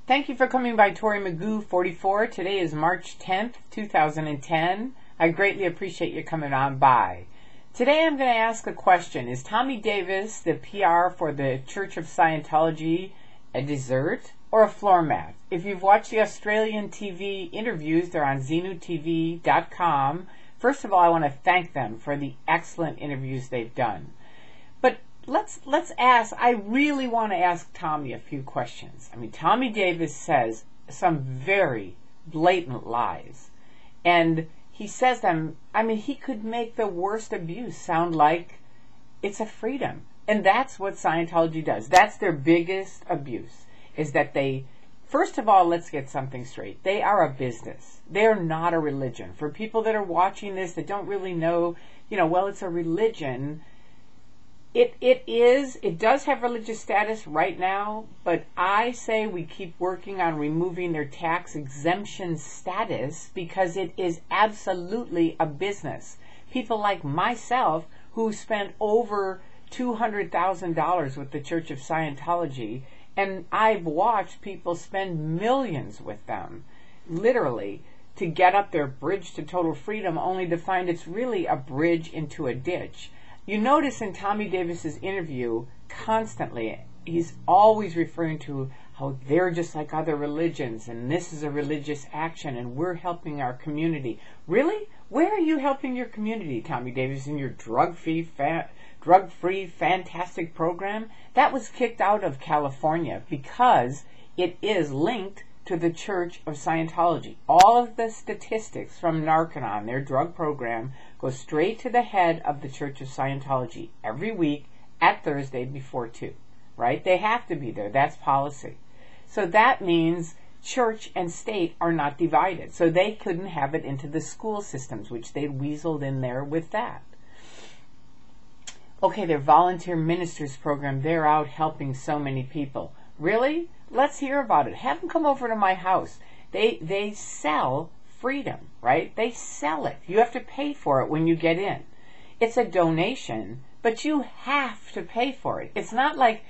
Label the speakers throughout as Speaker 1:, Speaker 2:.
Speaker 1: Thank you for coming by Tory Magoo 44. Today is March 10th, 2010. I greatly appreciate you coming on by. Today I'm going to ask a question. Is Tommy Davis, the PR for the Church of Scientology, a dessert or a floor mat? If you've watched the Australian TV interviews, they're on zenutv.com. First of all, I want to thank them for the excellent interviews they've done. But let's ask, I really want to ask Tommy a few questions. I mean, Tommy Davis says some very blatant lies. And he says them, I mean, he could make the worst abuse sound like it's a freedom. And that's what Scientology does. That's their biggest abuse, is that they, first of all, let's get something straight. They are a business. They're not a religion. For people that are watching this that don't really know, well, it's a religion. It does have religious status right now, but I say we keep working on removing their tax exemption status because it is absolutely a business. People like myself who spent over $200,000 with the Church of Scientology, and I've watched people spend millions with them, literally, to get up their bridge to total freedom, only to find it's really a bridge into a ditch. You notice in Tommy Davis's interview, constantly, he's always referring to how they're just like other religions, and this is a religious action, and we're helping our community. Really? Where are you helping your community, Tommy Davis, in your drug-free, fantastic program? That was kicked out of California because it is linked to the Church of Scientology. All of the statistics from Narconon, their drug program, go straight to the head of the Church of Scientology every week at Thursday before 2, right? They have to be there. That's policy. So that means church and state are not divided. So they couldn't have it into the school systems, which they weaseled in there with that. Okay, their volunteer ministers program, they're out helping so many people. Really? Let's hear about it. Have them come over to my house. They sell freedom, right? They sell it. You have to pay for it when you get in. It's a donation, but you have to pay for it. It's not like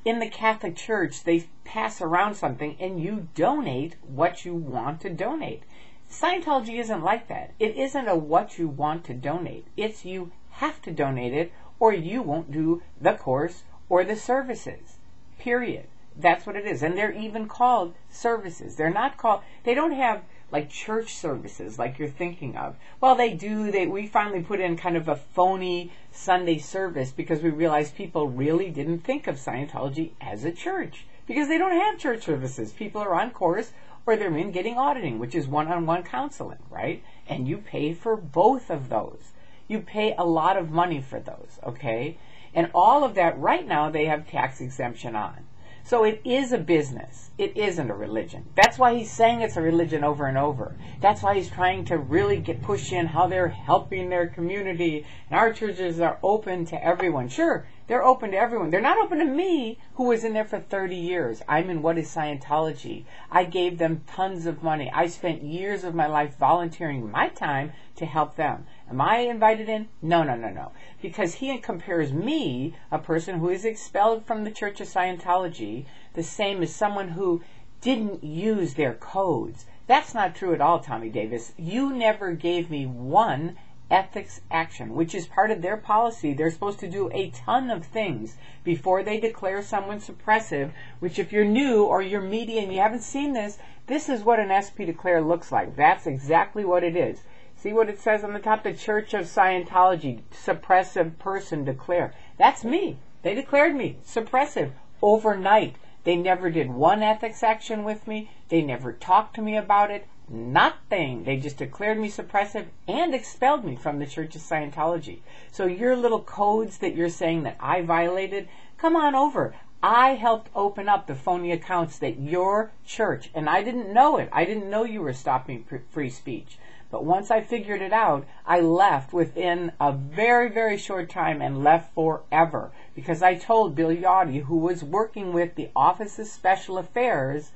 Speaker 1: in the Catholic Church they pass around something and you donate what you want to donate. Scientology isn't like that. It isn't a what you want to donate. It's you have to donate it or you won't do the course or the services, period. That's what it is. And they're even called services. They're not called, they don't have like church services like you're thinking of. Well, they do. We finally put in kind of a phony Sunday service because we realized people really didn't think of Scientology as a church because they don't have church services. People are on course or they're in getting auditing, which is one-on-one counseling, right? And you pay for both of those. You pay a lot of money for those, okay? And all of that right now they have tax exemption on. So it is a business. It isn't a religion. That's why he's saying it's a religion over and over. That's why he's trying to really push in how they're helping their community. And our churches are open to everyone. Sure, they're open to everyone. They're not open to me, who was in there for 30 years. I'm in What is Scientology. I gave them tons of money. I spent years of my life volunteering my time to help them. Am I invited in? No. Because he compares me, a person who is expelled from the Church of Scientology, the same as someone who didn't use their codes. That's not true at all, Tommy Davis. You never gave me one ethics action, which is part of their policy. They're supposed to do a ton of things before they declare someone suppressive, which if you're new or you're media and you haven't seen this, this is what an SP declare looks like. That's exactly what it is. See what it says on the top? The Church of Scientology, suppressive person declare. That's me. They declared me suppressive overnight. They never did one ethics action with me. They never talked to me about it. Nothing. They just declared me suppressive and expelled me from the Church of Scientology. So your little codes that you're saying that I violated, come on over. I helped open up the phony accounts that your church, and I didn't know it. I didn't know you were stopping free speech. But once I figured it out, I left within a very, very short time and left forever. Because I told Bill Yachty, who was working with the Office of Special Affairs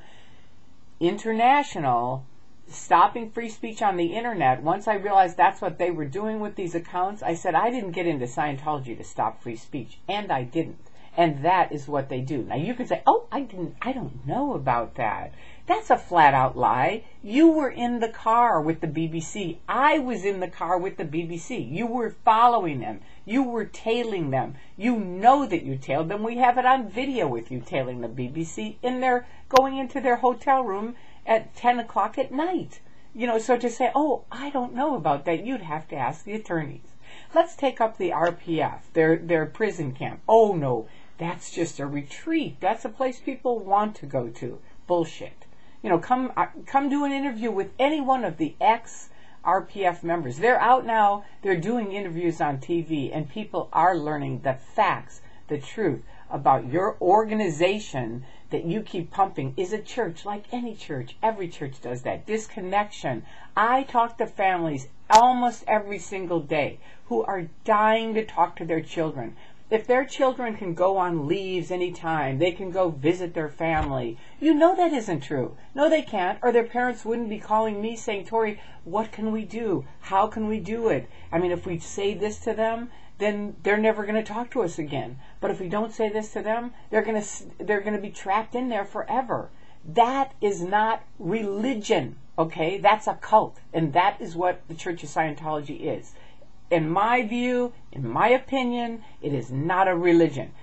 Speaker 1: International, stopping free speech on the internet, once I realized that's what they were doing with these accounts, I said I didn't get into Scientology to stop free speech. And I didn't. And that is what they do. Now you can say, oh, I don't know about that. That's a flat out lie. You were in the car with the BBC. I was in the car with the BBC. You were following them. You were tailing them. You know that you tailed them. We have it on video with you tailing the BBC going into their hotel room at 10 o'clock at night. So to say, oh, I don't know about that, you'd have to ask the attorneys. Let's take up the RPF, their prison camp. Oh, no, that's just a retreat. That's a place people want to go to. Bullshit. Come do an interview with any one of the ex-RPF members. They're out now. They're doing interviews on TV, and people are learning the facts, the truth about your organization that you keep pumping is a church like any church. Every church does that. Disconnection. I talk to families almost every single day who are dying to talk to their children. If their children can go on leaves anytime, they can go visit their family. That isn't true. No, they can't, or their parents wouldn't be calling me saying, Tory, what can we do? How can we do it? If we say this to them, then they're never going to talk to us again. But if we don't say this to them, they're going to be trapped in there forever. That is not religion, okay? That's a cult, and that is what the Church of Scientology is. In my view, in my opinion, it is not a religion.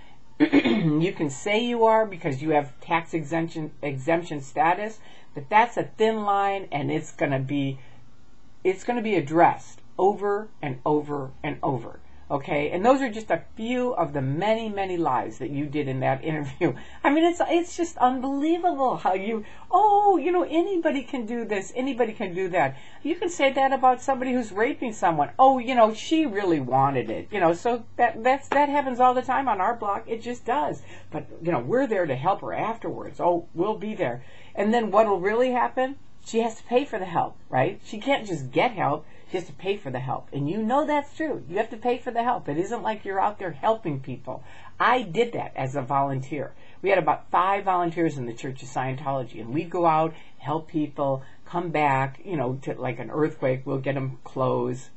Speaker 1: You can say you are because you have tax exemption status, but that's a thin line, and it's going to be addressed over and over and over. Okay, and those are just a few of the many, many lies that you did in that interview. It's just unbelievable how anybody can do this, anybody can do that. You can say that about somebody who's raping someone. Oh, she really wanted it. So that happens all the time on our block. It just does. But we're there to help her afterwards. Oh, we'll be there. And then what'll really happen? She has to pay for the help, right? She can't just get help. She has to pay for the help. And that's true. You have to pay for the help. It isn't like you're out there helping people. I did that as a volunteer. We had about 5 volunteers in the Church of Scientology. And we'd go out, help people, come back, to like an earthquake, we'll get them clothes.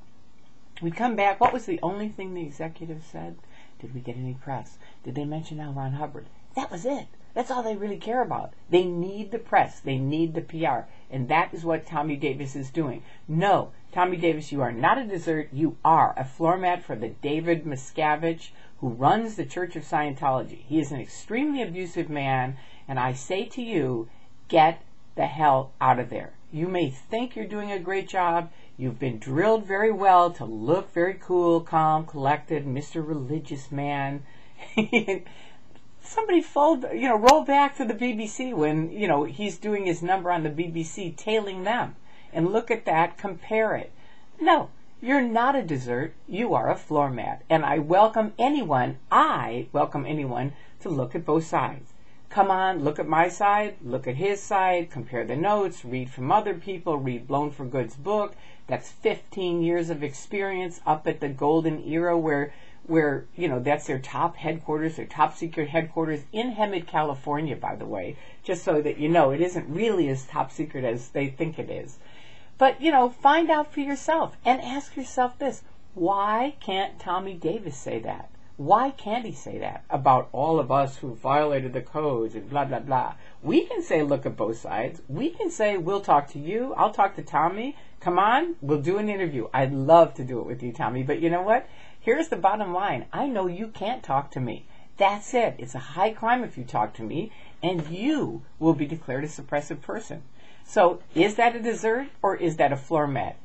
Speaker 1: We'd come back. What was the only thing the executive said? Did we get any press? Did they mention L. Ron Hubbard? That was it. That's all they really care about. They need the press. They need the PR. And that is what Tommy Davis is doing. No, Tommy Davis, you are not a dessert. You are a floor mat for the David Miscavige who runs the Church of Scientology. He is an extremely abusive man, and I say to you, get the hell out of there. You may think you're doing a great job. You've been drilled very well to look very cool, calm, collected, Mr. Religious Man. Somebody roll back to the BBC when, he's doing his number on the BBC, tailing them. And look at that, compare it. No, you're not a dessert. You are a floor mat. And I welcome anyone to look at both sides. Come on, look at my side, look at his side, compare the notes, read from other people, read Blown for Good's book. That's 15 years of experience up at the golden era where that's their top headquarters, their top secret headquarters in Hemet, California, by the way, just so that it isn't really as top secret as they think it is. But, find out for yourself and ask yourself this. Why can't Tommy Davis say that? Why can't he say that about all of us who violated the codes and blah, blah, blah? We can say, look at both sides. We can say, we'll talk to you. I'll talk to Tommy. Come on, we'll do an interview. I'd love to do it with you, Tommy. But you know what? Here's the bottom line. I know you can't talk to me. That's it. It's a high crime if you talk to me, and you will be declared a suppressive person. So is that a dessert or is that a floor mat?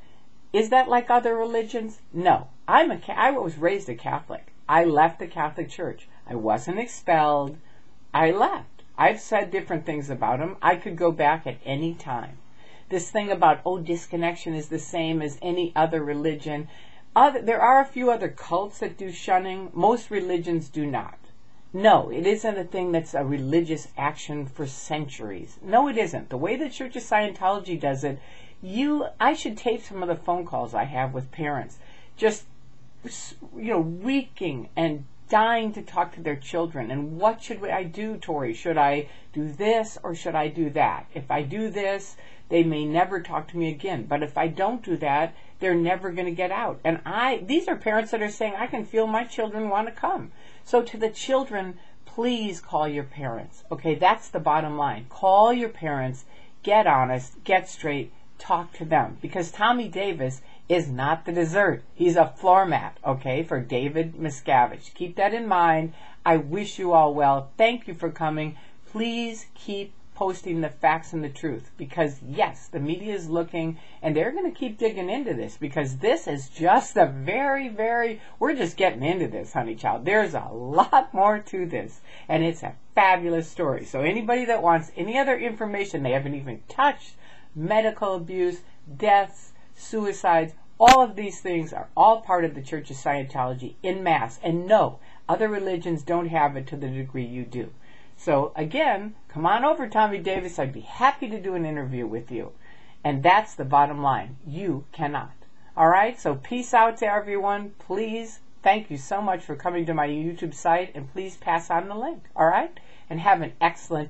Speaker 1: Is that like other religions? No. I was raised a Catholic. I left the Catholic Church. I wasn't expelled. I left. I've said different things about them. I could go back at any time. This thing about, disconnection is the same as any other religion. There are a few other cults that do shunning. Most religions do not. No, it isn't a thing that's a religious action for centuries. No, it isn't. The way the Church of Scientology does it, I should tape some of the phone calls I have with parents, just, reeking and dying to talk to their children. And what should I do, Tory? Should I do this or should I do that? If I do this, they may never talk to me again. But if I don't do that, they're never going to get out. And these are parents that are saying, I can feel my children want to come. So to the children, please call your parents. Okay, that's the bottom line. Call your parents, get honest, get straight, talk to them. Because Tommy Davis is not the dessert. He's a floor mat, okay, for David Miscavige. Keep that in mind. I wish you all well. Thank you for coming. Please keep posting the facts and the truth, because yes, the media is looking and they're going to keep digging into this, because this is just a we're just getting into this, honey child. There's a lot more to this, and it's a fabulous story. So anybody that wants any other information they haven't even touched, medical abuse, deaths, suicides, all of these things are all part of the Church of Scientology in mass. And no, other religions don't have it to the degree you do. So again, come on over, Tommy Davis. I'd be happy to do an interview with you. And that's the bottom line. You cannot. All right? So peace out to everyone. Please, thank you so much for coming to my YouTube site. And please pass on the link. All right? And have an excellent